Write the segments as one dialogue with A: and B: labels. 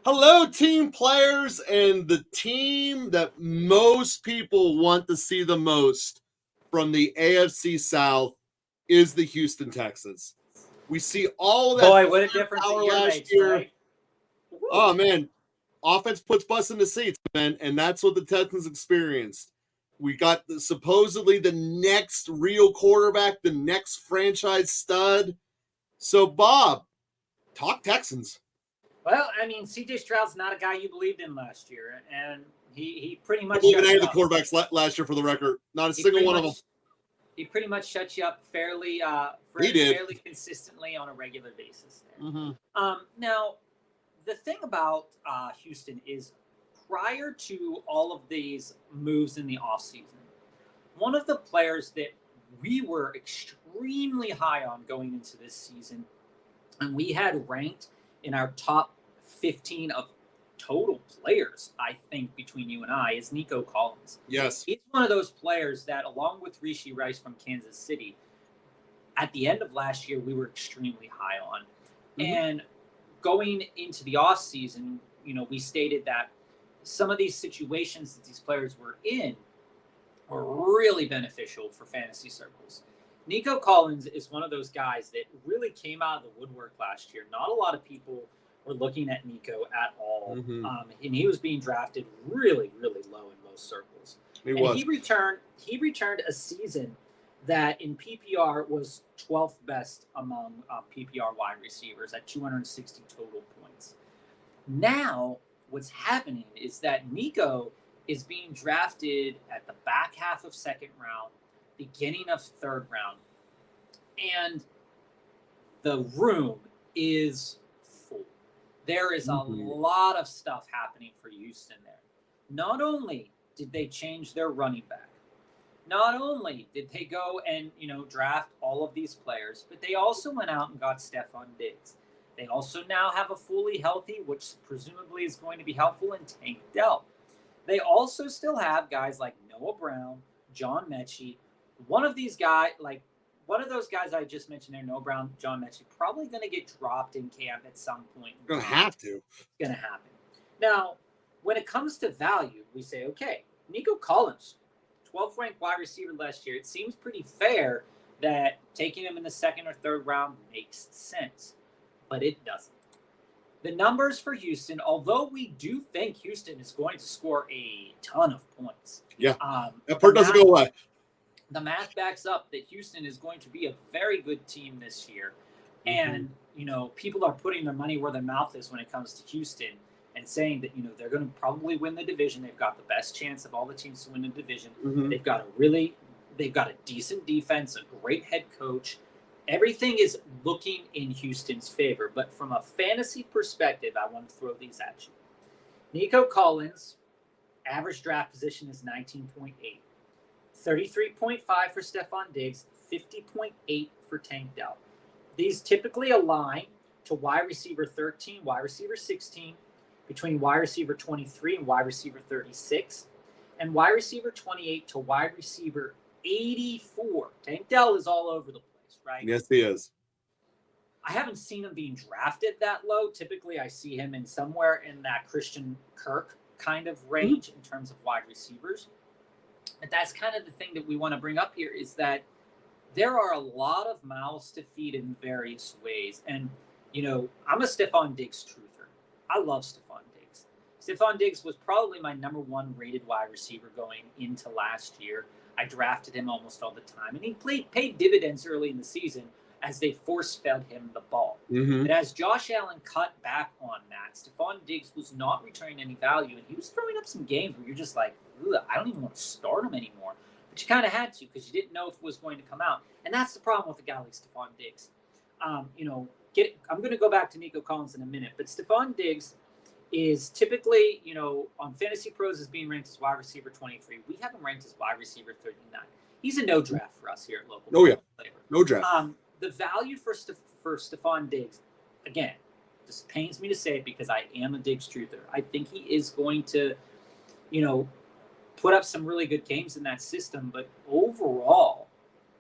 A: Hello, team players, and the team that most people want to see the most from the AFC South is the Houston Texans. We see all of that
B: Boy, what a difference a
A: power
B: year
A: last
B: makes,
A: year.
B: right?
A: Oh, man. Offense puts butts in the seats, man, and that's what the Texans experienced. We got supposedly the next real quarterback, the next franchise stud. So, Bob, talk Texans.
B: Well, I mean, C.J. Stroud's not a guy you believed in last year, and he pretty much
A: Even
B: shut
A: any
B: you
A: of the
B: up.
A: quarterbacks last year, for the record, not a
B: He
A: single
B: pretty
A: one of
B: much
A: them.
B: he pretty much shut you up fairly
A: He did.
B: fairly consistently on a regular basis there.
A: Mm-hmm.
B: Now, the thing about Houston is prior to all of these moves in the offseason, one of the players that we were extremely high on going into this season, and we had ranked in our top 15 of total players, I think, between you and I, is Nico Collins.
A: Yes.
B: He's one of those players that, along with Rishi Rice from Kansas City, at the end of last year, we were extremely high on. Mm-hmm. And going into the offseason, we stated that some of these situations that these players were in were really beneficial for fantasy circles. Nico Collins is one of those guys that really came out of the woodwork last year. Not a lot of people were looking at Nico at all. Mm-hmm. And he was being drafted really, really low in most circles. He returned a season that in PPR was 12th best among PPR wide receivers at 260 total points. Now, what's happening is that Nico is being drafted at the back half of second round, beginning of third round, and the room is full. There is a lot of stuff happening for Houston there. Not only did they change their running back, not only did they go and draft all of these players, but they also went out and got Stefan Diggs. They also now have a fully healthy, which presumably is going to be helpful, in Tank Dell. They also still have guys like Noah Brown, John Mechie. One of those guys I just mentioned there, Noah Brown, John Mechie, probably going to get dropped in camp at some point.
A: Going to have to.
B: It's going to happen. Now, when it comes to value, we say, okay, Nico Collins, 12th ranked wide receiver last year. It seems pretty fair that taking him in the second or third round makes sense, but it doesn't. The numbers for Houston, although we do think Houston is going to score a ton of points.
A: Yeah, that part doesn't go away.
B: The math backs up that Houston is going to be a very good team this year. And, people are putting their money where their mouth is when it comes to Houston and saying that, they're going to probably win the division. They've got the best chance of all the teams to win the division. Mm-hmm. They've got a decent defense, a great head coach. Everything is looking in Houston's favor. But from a fantasy perspective, I want to throw these at you. Nico Collins, average draft position is 19.8. 33.5 for Stefan Diggs, 50.8 for Tank Dell. These typically align to wide receiver 13, wide receiver 16, between wide receiver 23 and wide receiver 36, and wide receiver 28 to wide receiver 84. Tank Dell is all over the place, right?
A: Yes, he is.
B: I haven't seen him being drafted that low. Typically, I see him in somewhere in that Christian Kirk kind of range in terms of wide receivers. But that's kind of the thing that we want to bring up here, is that there are a lot of mouths to feed in various ways. And, I'm a Stefan Diggs truther. I love Stefan Diggs. Stefan Diggs was probably my number one rated wide receiver going into last year. I drafted him almost all the time. And he paid dividends early in the season as they force-fed him the ball. Mm-hmm. But as Josh Allen cut back on that, Stefan Diggs was not returning any value. And he was throwing up some games where you're just like, I don't even want to start him anymore. But you kind of had to, because you didn't know if it was going to come out. And that's the problem with a guy like Stefan Diggs. I'm going to go back to Nico Collins in a minute. But Stefan Diggs is typically, on Fantasy Pros is being ranked as wide receiver 23. We have him ranked as wide receiver 39. He's a no draft for us here at Local.
A: Oh, yeah. No draft.
B: The value for Stefan Diggs, again, this pains me to say it because I am a Diggs truther. I think he is going to, put up some really good games in that system. But overall,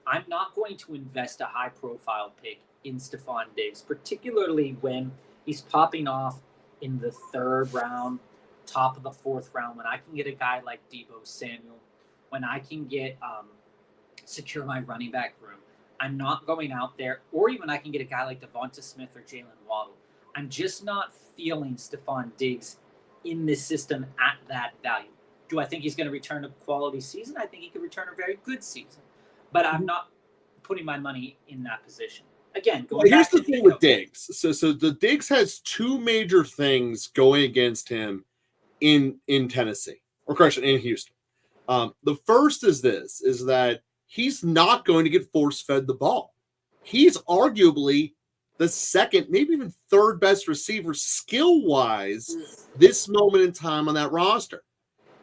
B: I'm not going to invest a high-profile pick in Stefan Diggs, particularly when he's popping off in the 3rd round, top of the 4th round, when I can get a guy like Deebo Samuel, when I can get secure my running back room, I'm not going out there, or even I can get a guy like Devonta Smith or Jalen Waddle. I'm just not feeling Stefan Diggs in this system at that value. Do I think he's going to return a quality season? I think he could return a very good season, but I'm not putting my money in that position. Again,
A: here's the thing with Diggs. So the Diggs has 2 major things going against him in Tennessee, or correction, in Houston. The first is that he's not going to get force-fed the ball. He's arguably the 2nd, maybe even 3rd best receiver skill-wise this moment in time on that roster.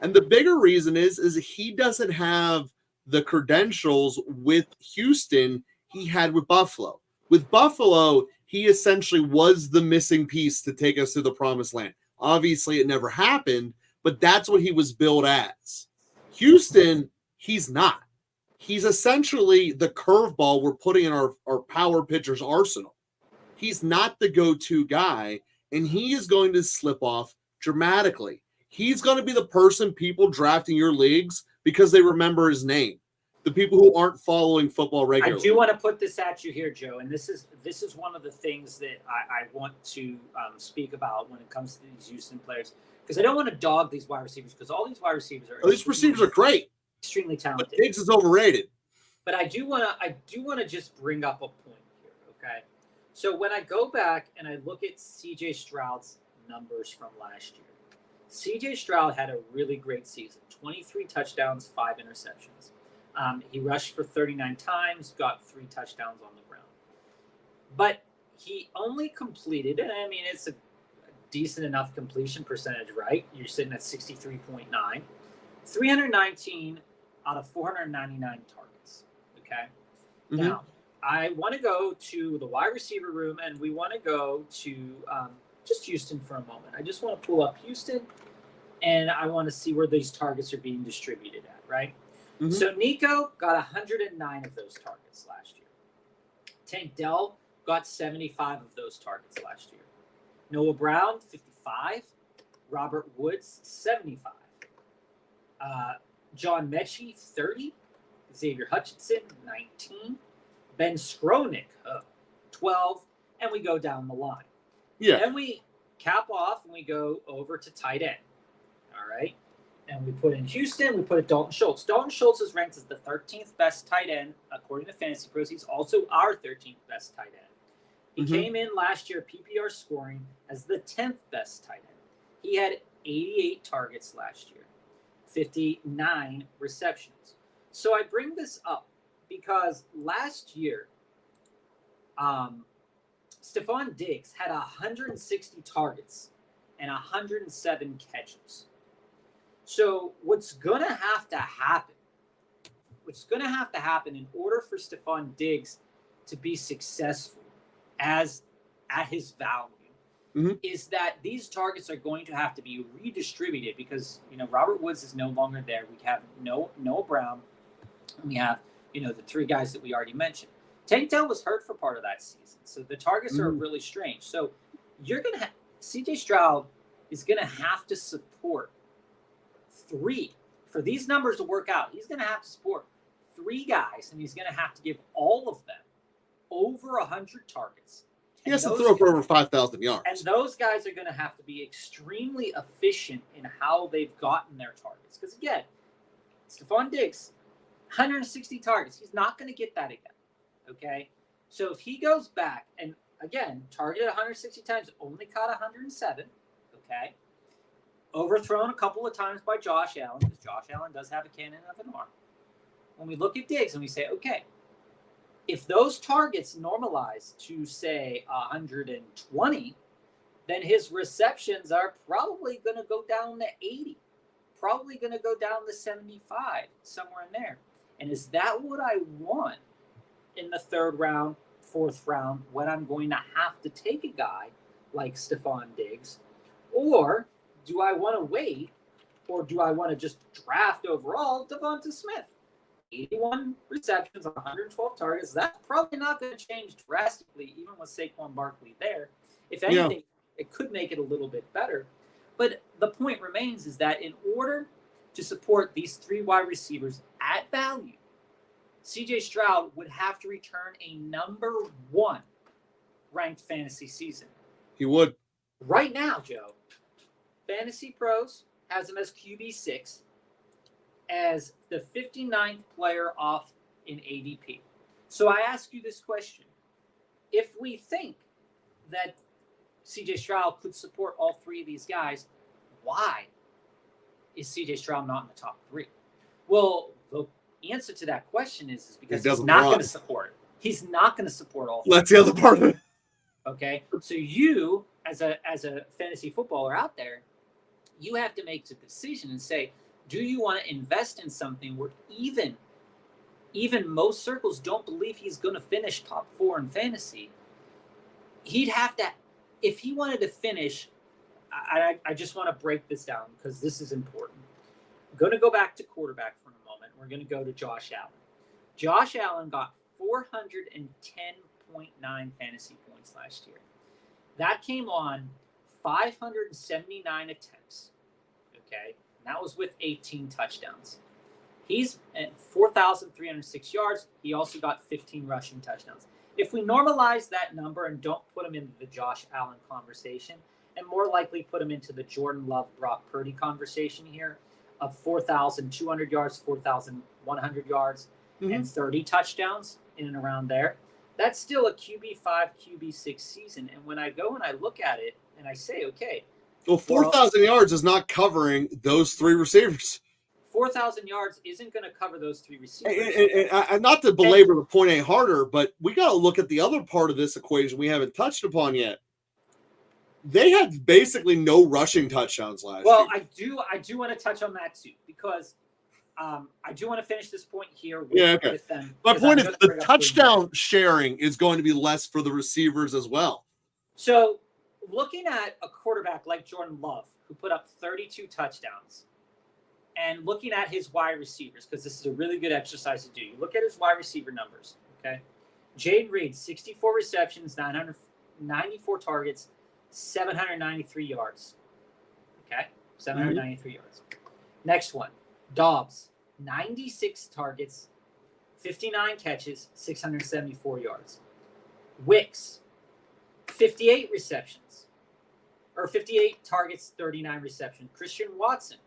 A: And the bigger reason is he doesn't have the credentials with Houston he had with Buffalo. With Buffalo, he essentially was the missing piece to take us to the promised land. Obviously, it never happened, but that's what he was billed as. Houston, he's not. He's essentially the curveball we're putting in our power pitcher's arsenal. He's not the go-to guy, and he is going to slip off dramatically. He's going to be the person people draft in your leagues because they remember his name. The people who aren't following football regularly.
B: I do want to put this at you here, Joe, and this is one of the things that I want to speak about when it comes to these Houston players, because I don't want to dog these wide receivers, because all these wide receivers are
A: these receivers are great,
B: extremely talented.
A: But Diggs is overrated.
B: But I do want to just bring up a point here, okay? So when I go back and I look at C.J. Stroud's numbers from last year, C.J. Stroud had a really great season: 23 touchdowns, 5 interceptions. He rushed for 39 times, got 3 touchdowns on the ground. But he only completed, and I mean, it's a decent enough completion percentage, right? You're sitting at 63.9. 319 out of 499 targets, okay? Mm-hmm. Now, I want to go to the wide receiver room, and we want to go to just Houston for a moment. I just want to pull up Houston, and I want to see where these targets are being distributed at, right? Mm-hmm. So Nico got 109 of those targets last year. Tank Dell got 75 of those targets last year. Noah Brown, 55. Robert Woods, 75. John Mechie, 30. Xavier Hutchinson, 19. Ben Skronik, 12. And we go down the line.
A: Yeah.
B: Then we cap off and we go over to tight end. All right. And we put in Houston, we put in Dalton Schultz. Dalton Schultz is ranked as the 13th best tight end, according to Fantasy Pros. He's also our 13th best tight end. He came in last year, PPR scoring, as the 10th best tight end. He had 88 targets last year, 59 receptions. So I bring this up because last year, Stefan Diggs had 160 targets and 107 catches. So what's going to have to happen in order for Stefan Diggs to be successful as at his value is that these targets are going to have to be redistributed because, Robert Woods is no longer there. We have Noah Brown. We have, the 3 guys that we already mentioned. Tank Dell was hurt for part of that season. So the targets are really strange. So you're going to have C.J. Stroud is going to have to support 3 for these numbers to work out. He's going to have to support 3 guys, and he's going to have to give all of them over 100 targets.
A: He has to throw for over 5,000 yards.
B: And those guys are going to have to be extremely efficient in how they've gotten their targets. Because again, Stefan Diggs, 160 targets. He's not going to get that again. Okay? So if he goes back and, again, targeted 160 times, only caught 107. Okay? Overthrown a couple of times by Josh Allen, because Josh Allen does have a cannon of an arm. When we look at Diggs and we say, okay, if those targets normalize to, say, 120, then his receptions are probably going to go down to 80, probably going to go down to 75, somewhere in there. And is that what I want in the 3rd round, 4th round, when I'm going to have to take a guy like Stefan Diggs? Or do I want to wait, or do I want to just draft overall Devonta Smith? 81 receptions on 112 targets. That's probably not going to change drastically, even with Saquon Barkley there. If anything, It could make it a little bit better. But the point remains is that in order to support these 3 wide receivers at value, CJ Stroud would have to return a number 1 ranked fantasy season.
A: He would.
B: Right now, Joe, Fantasy Pros has him as QB6, as the 59th player off in ADP. So I ask you this question. If we think that CJ Stroud could support all 3 of these guys, why is CJ Stroud not in the top 3? Well, the answer to that question is because he's not going to support it. He's not going to support all 3.
A: That's the other part of it.
B: Okay? So you, as a fantasy footballer out there, you have to make the decision and say, do you want to invest in something where even most circles don't believe he's going to finish top 4 in fantasy? He'd have to, if he wanted to finish, I just want to break this down because this is important. I'm going to go back to quarterback for a moment. We're going to go to Josh Allen. Josh Allen got 410.9 fantasy points last year. That came on 579 attempts. Okay? That was with 18 touchdowns. He's at 4,306 yards. He also got 15 rushing touchdowns. If we normalize that number and don't put him into the Josh Allen conversation, and more likely put him into the Jordan Love, Brock Purdy conversation here of 4,200 yards, 4,100 yards, and 30 touchdowns in and around there, that's still a QB5, QB6 season. And when I go and I look at it and I say, okay.
A: Well, 4,000 yards is not covering those 3 receivers.
B: 4,000 yards isn't going to cover those 3 receivers.
A: And not to belabor the point any harder, but we got to look at the other part of this equation we haven't touched upon yet. They had basically no rushing touchdowns last year.
B: Well, I do want to touch on that too, because I do want to finish this point here with them.
A: My point is the touchdown sharing is going to be less for the receivers as well.
B: So looking at a quarterback like Jordan Love, who put up 32 touchdowns, and looking at his wide receivers, because this is a really good exercise to do. You look at his wide receiver numbers, okay? Jaden Reed, 64 receptions, 994 targets, 793 yards. Okay? 793 yards. Next one, Dobbs, 96 targets, 59 catches, 674 yards. Wicks, 58 receptions, or 58 targets, 39 receptions. Christian Watson,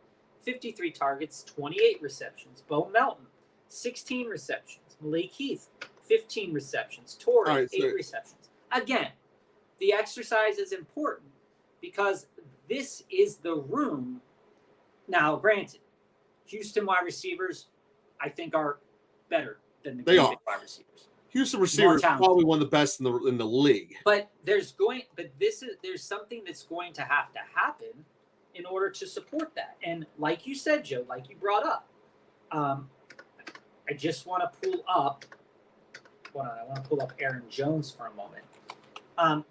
B: 53 targets, 28 receptions. Bo Melton, 16 receptions. Malik Heath, 15 receptions. Torrey, 8 receptions. Again, the exercise is important because this is the room. Now, granted, Houston wide receivers, I think, are better than the wide receivers.
A: Houston receivers probably one of the best in the league.
B: But there's something that's going to have to happen in order to support that. And like you said, Joe, like you brought up, I just want to pull up. Hold on, I want to pull up Aaron Jones for a moment.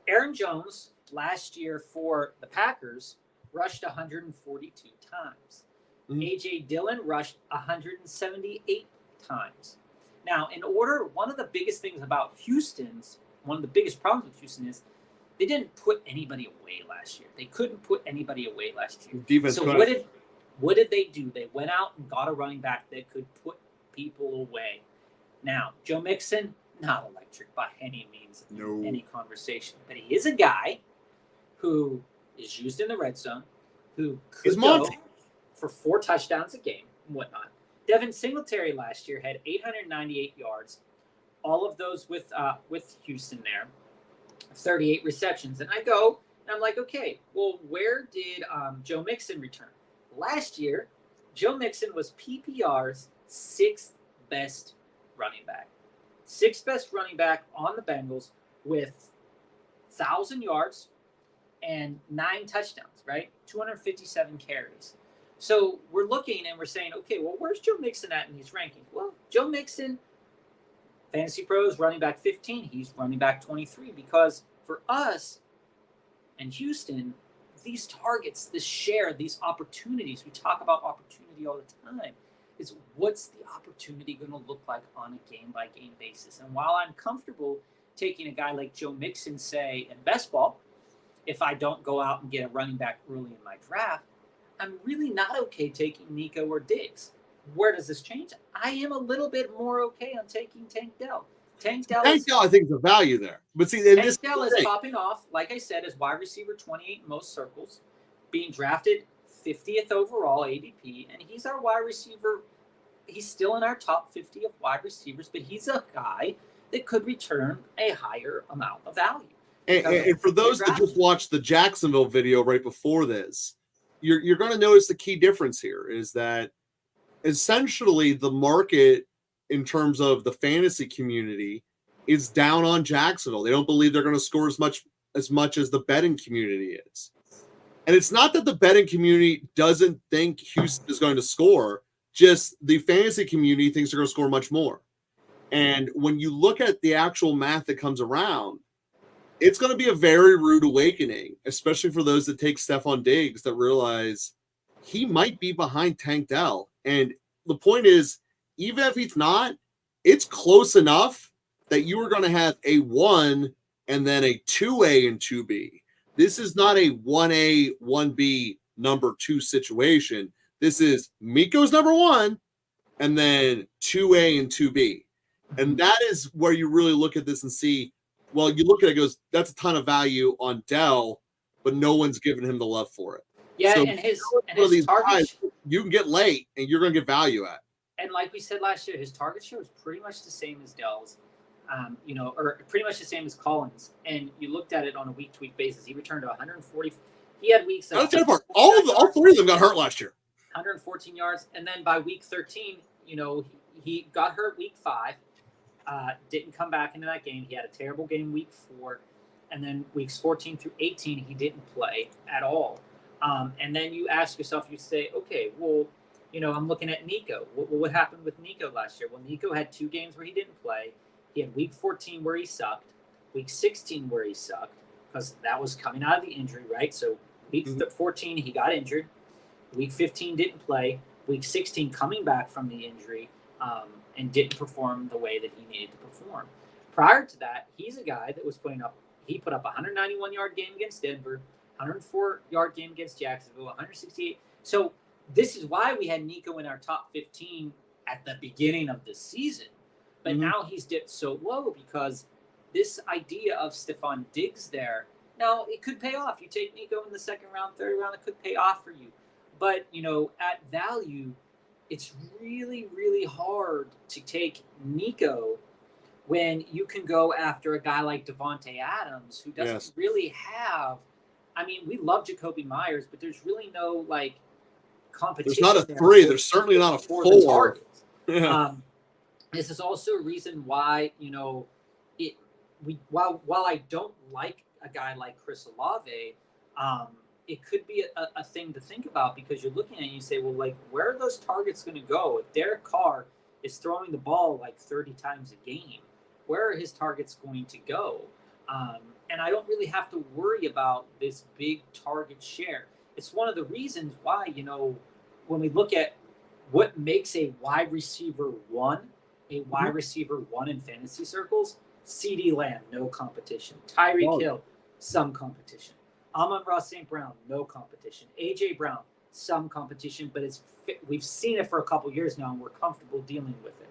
B: Aaron Jones last year for the Packers rushed 142 times. A.J. Dillon rushed 178 times. Now, one of the biggest things about one of the biggest problems with Houston is they didn't put anybody away last year. They couldn't put anybody away last year. So what did they do? They went out and got a running back that could put people away. Now, Joe Mixon, not electric by any means in any conversation. But he is a guy who is used in the red zone, who could go for 4 touchdowns a game and whatnot. Devin Singletary last year had 898 yards, all of those with Houston there, 38 receptions. And I go, and I'm like, okay, well, where did Joe Mixon return? Last year, Joe Mixon was PPR's 6th best running back. 6th best running back on the Bengals with 1,000 yards and 9 touchdowns, right? 257 carries. So we're looking and we're saying, okay, well, where's Joe Mixon at in these rankings? Well, Joe Mixon, Fantasy Pros, running back 15. He's running back 23 because for us and Houston, these targets, this share, these opportunities, we talk about opportunity all the time, is what's the opportunity going to look like on a game-by-game basis? And while I'm comfortable taking a guy like Joe Mixon, say, in best ball, if I don't go out and get a running back early in my draft, I'm really not okay taking Nico or Diggs. Where does this change? I am a little bit more okay on taking Tank Dell. Tank Dell,
A: I think the value there. But see, and
B: Tank Dell is popping off, like I said, as wide receiver 28 in most circles, being drafted 50th overall ADP, and he's our wide receiver. He's still in our top 50 of wide receivers, but he's a guy that could return a higher amount of value.
A: And for those that just watched the Jacksonville video right before this, you're going to notice the key difference here is that essentially the market in terms of the fantasy community is down on Jacksonville. They don't believe they're going to score as much as the betting community is. And it's not that the betting community doesn't think Houston is going to score, just the fantasy community thinks they're going to score much more. And when you look at the actual math that comes around, it's going to be a very rude awakening, especially for those that take Stefan Diggs that realize he might be behind Tank Dell. And the point is, even if he's not, it's close enough that you are going to have a 1 and then a 2A and 2B. This is not a 1A, 1B, number 2 situation. This is Miko's number 1 and then 2A and 2B. And that is where you really look at this and see, well, you look at it, goes, that's a ton of value on Dell, but no one's giving him the love for it.
B: Yeah,
A: so
B: and his target
A: guys, you can get late and you're going to get value at.
B: And like we said last year, his target share was pretty much the same as Dell's, or pretty much the same as Collins. And you looked at it on a week-to-week basis. He returned to 140. He had weeks.
A: All three of them got hurt last year.
B: 114 yards, and then by week 13, he got hurt week 5. Didn't come back into that game. He had a terrible game week 4, and then weeks 14 through 18 he didn't play at all. And then you ask yourself, you say, okay, well, I'm looking at Nico. What happened with Nico last year? Well, Nico had 2 games where he didn't play. He had week 14 where he sucked, week 16 where he sucked, because that was coming out of the injury, right? So week 14 he got injured. Week 15 didn't play. Week 16 coming back from the injury. And didn't perform the way that he needed to perform. Prior to that, he's a guy that was he put up a 191-yard game against Denver, 104-yard game against Jacksonville, 168. So this is why we had Nico in our top 15 at the beginning of the season. But now he's dipped so low because this idea of Stefan Diggs there, now it could pay off. You take Nico in the 2nd round, 3rd round, it could pay off for you. But, at value, it's really, really hard to take Nico when you can go after a guy like Devontae Adams, who doesn't really have. I mean, we love Jacoby Myers, but there's really no competition.
A: There's not a 3. There's certainly not a 4.
B: This is also a reason why while I don't like a guy like Chris Olave, it could be a thing to think about, because you're looking at it and you say, well, where are those targets going to go? If Derek Carr is throwing the ball 30 times a game, where are his targets going to go? And I don't really have to worry about this big target share. It's one of the reasons why, when we look at what makes a wide receiver 1 in fantasy circles, CeeDee Lamb, no competition. Tyreek Hill, some competition. Amon-Ra St. Brown, no competition. A.J. Brown, some competition, but we've seen it for a couple years now, and we're comfortable dealing with it.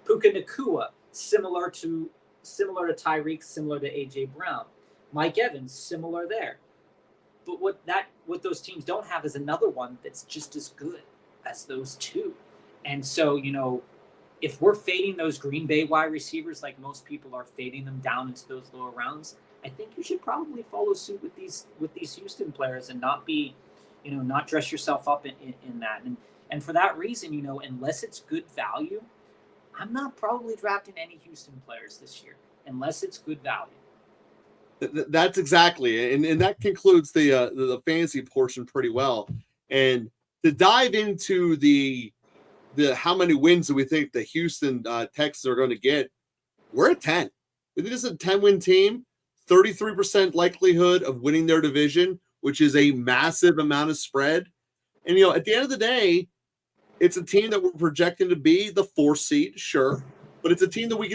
B: Puka Nacua, similar to Tyreek, similar to A.J. Brown. Mike Evans, similar there. But what those teams don't have is another one that's just as good as those 2. And so, if we're fading those Green Bay wide receivers like most people are fading them down into those lower rounds, I think you should probably follow suit with these Houston players and not be, not dress yourself up in that. And for that reason, unless it's good value, I'm not probably drafting any Houston players this year unless it's good value.
A: That's exactly, and that concludes the fantasy portion pretty well. And to dive into the how many wins do we think the Houston Texans are going to get? We're at 10. We think this is a 10-win team. 33% likelihood of winning their division, which is a massive amount of spread. And, at the end of the day, it's a team that we're projecting to be the 4th seed, sure, but it's a team that we can